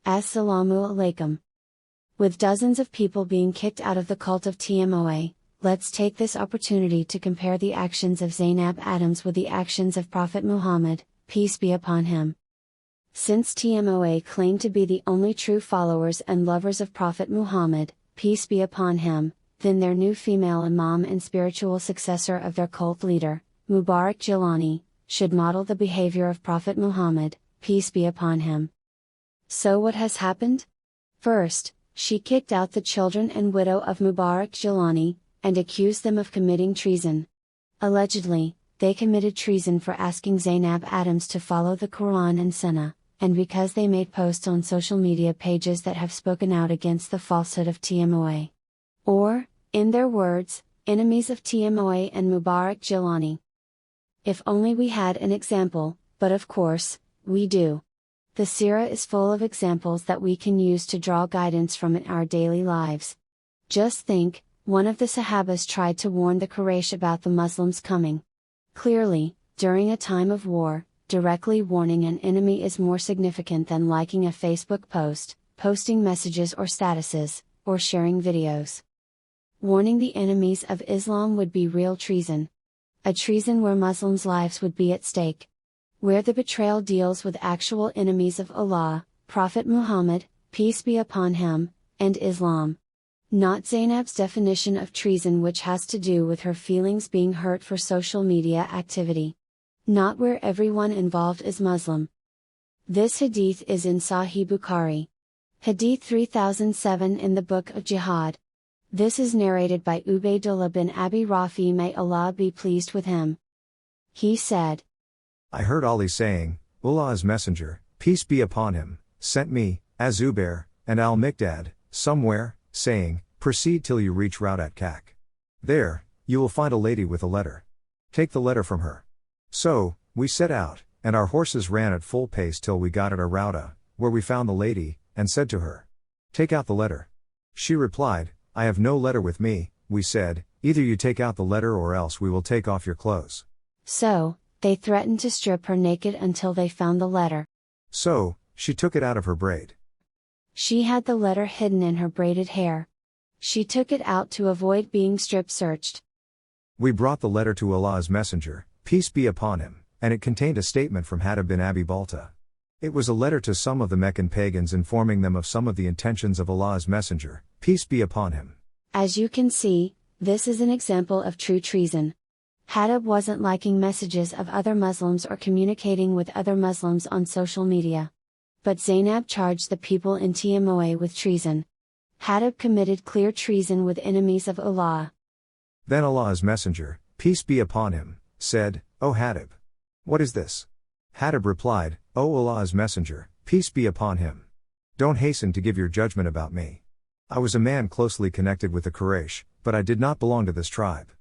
Assalamu alaikum. With dozens of people being kicked out of the cult of TMOA, let's take this opportunity to compare the actions of Zainab Adams with the actions of Prophet Muhammad, peace be upon him. Since TMOA claim to be the only true followers and lovers of Prophet Muhammad, peace be upon him, then their new female imam and spiritual successor of their cult leader, Mubarak Jilani, should model the behavior of Prophet Muhammad, peace be upon him. So what has happened? First, she kicked out the children and widow of Mubarak Jilani, and accused them of committing treason. Allegedly, they committed treason for asking Zainab Adams to follow the Quran and Sunnah, and because they made posts on social media pages that have spoken out against the falsehood of TMOA. Or, in their words, enemies of TMOA and Mubarak Jilani. If only we had an example, but of course, we do. The Sirah is full of examples that we can use to draw guidance from in our daily lives. Just think, one of the Sahabas tried to warn the Quraysh about the Muslims coming. Clearly, during a time of war, directly warning an enemy is more significant than liking a Facebook post, posting messages or statuses, or sharing videos. Warning the enemies of Islam would be real treason. A treason where Muslims' lives would be at stake. Where the betrayal deals with actual enemies of Allah, Prophet Muhammad, peace be upon him, and Islam. Not Zainab's definition of treason, which has to do with her feelings being hurt for social media activity. Not where everyone involved is Muslim. This hadith is in Sahih Bukhari. Hadith 3007 in the Book of Jihad. This is narrated by Ubaydullah bin Abi Rafi, may Allah be pleased with him. He said, I heard Ali saying, Allah's messenger, peace be upon him, sent me, Az-Zubair, and Al-Miqdad, somewhere, saying, proceed till you reach Raudat Kak. There, you will find a lady with a letter. Take the letter from her. So, we set out, and our horses ran at full pace till we got at a Rauda, where we found the lady, and said to her, take out the letter. She replied, I have no letter with me. We said, either you take out the letter or else we will take off your clothes. So, they threatened to strip her naked until they found the letter. So, she took it out of her braid. She had the letter hidden in her braided hair. She took it out to avoid being strip searched. We brought the letter to Allah's messenger, peace be upon him, and it contained a statement from Hatib bin Abi Balta. It was a letter to some of the Meccan pagans informing them of some of the intentions of Allah's messenger, peace be upon him. As you can see, this is an example of true treason. Hatib wasn't liking messages of other Muslims or communicating with other Muslims on social media. But Zainab charged the people in TMOA with treason. Hatib committed clear treason with enemies of Allah. Then Allah's messenger, peace be upon him, said, O Hatib! What is this? Hatib replied, O Allah's messenger, peace be upon him! Don't hasten to give your judgment about me. I was a man closely connected with the Quraysh, but I did not belong to this tribe.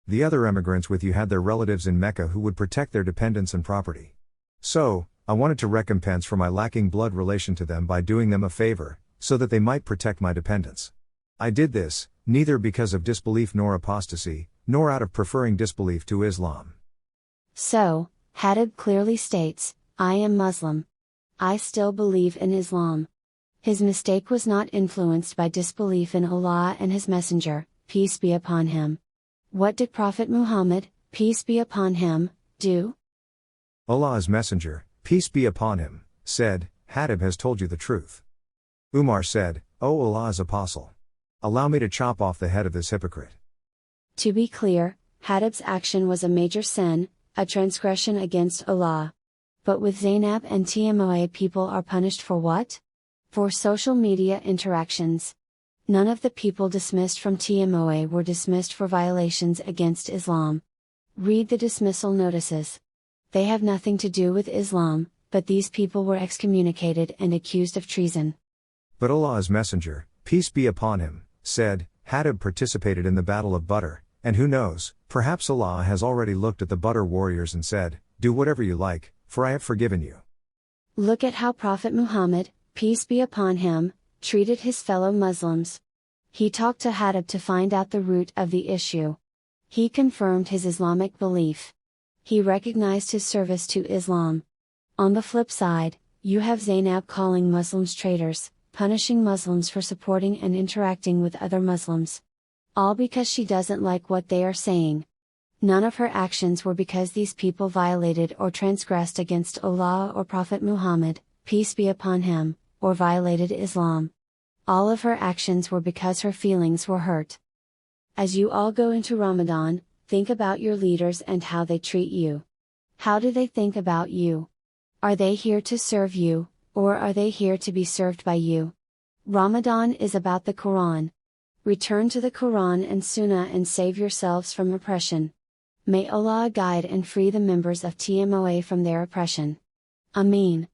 The other emigrants with you had their relatives in Mecca who would protect their dependents and property. So, I wanted to recompense for my lacking blood relation to them by doing them a favor, so that they might protect my dependents. I did this, neither because of disbelief nor apostasy, nor out of preferring disbelief to Islam. So, Hatib clearly states, I am Muslim. I still believe in Islam. His mistake was not influenced by disbelief in Allah and His Messenger, peace be upon him. What did Prophet Muhammad, peace be upon him, do? Allah's messenger, peace be upon him, said, Hatib has told you the truth. Umar said, O Allah's apostle! Allow me to chop off the head of this hypocrite. To be clear, Hatib's action was a major sin, a transgression against Allah. But with Zainab and TMOA, people are punished for what? For social media interactions. None of the people dismissed from TMOA were dismissed for violations against Islam. Read the dismissal notices. They have nothing to do with Islam, but these people were excommunicated and accused of treason. But Allah's messenger, peace be upon him, said, Hatib participated in the Battle of Badr, and who knows, perhaps Allah has already looked at the Badr warriors and said, do whatever you like, for I have forgiven you. Look at how Prophet Muhammad, peace be upon him, treated his fellow Muslims. He talked to Hatib to find out the root of the issue. He confirmed his Islamic belief. He recognized his service to Islam. On the flip side, You have Zainab calling Muslims traitors, punishing Muslims for supporting and interacting with other Muslims. All because she doesn't like what they are saying. None of her actions were because these people violated or transgressed against Allah or Prophet Muhammad, peace be upon him, or violated Islam. All of her actions were because her feelings were hurt. As you all go into Ramadan, think about your leaders and how they treat you. How do they think about you? Are they here to serve you, or are they here to be served by you? Ramadan is about the Quran. Return to the Quran and Sunnah and save yourselves from oppression. May Allah guide and free the members of TMOA from their oppression. Ameen.